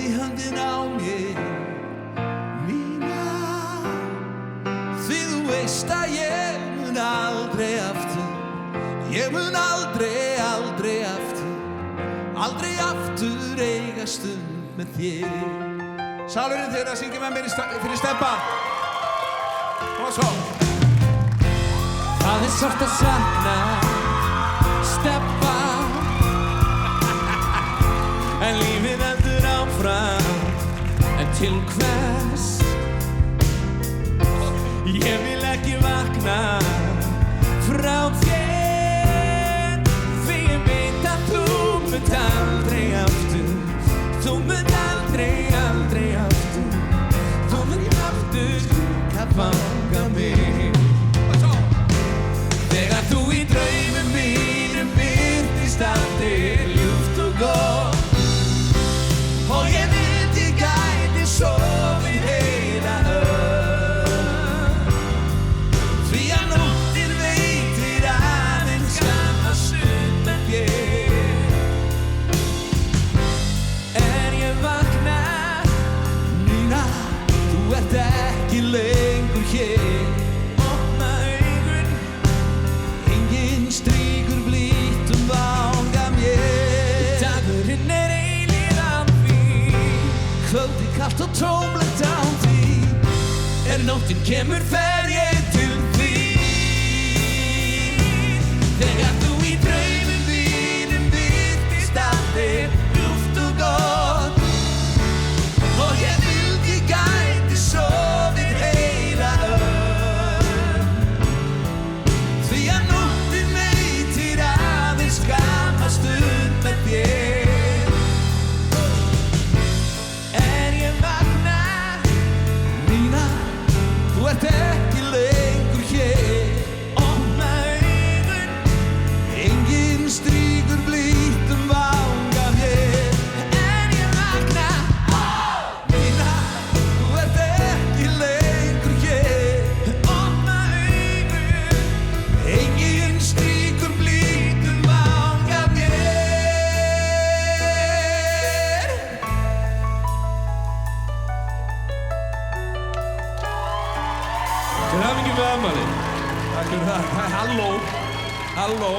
í höndina á mér, mína. Því þú veist að ég mun aldrei aftur, ég mun aldrei aftur, aldrei aftur eiga stund með þér. Salurinn þeirra að syngja með mér fyrir Stebba. Og svo. Það sárt að sakna Stebba, en lífið heldur áfram, en til hvers? Ég vil ekki vakna frá þér, því ég veit að þú munt aldrei aftur, þú munt aldrei aftur, þú munt aftur að fanga mig. Þegar þú í draumum mínum birtist allt ljúft og gott, og ég vildi ég gæti sofið heila öll, því að nóttin veitir aðeins skamma stund með þér. En ég vakna, Nína, þú ert ekki lengur hér. Opna augun, enginn strýkur blítt vanga mér. Dagurinn eilífðan því, kvöldið kalt og tómlegt án þín. Nóttin kemur fer ég til þín. Þegar þú í draumum mínum birtist allt ljúft og gott, og ég vildi ég gæti sofið heila öll, því að nóttin veitir aðeins skamma stund með þér. En ég vakna, Nína, þú ert ekki lengur hér. Opna augun, enginn strýkur blítt vanga mér. En ég vakna, Nína, þú ert ekki lengur hér. Opna augun, enginn strýkur blítt vanga mér. Til hamingju með afmælið. Takk fyrir það. Halló.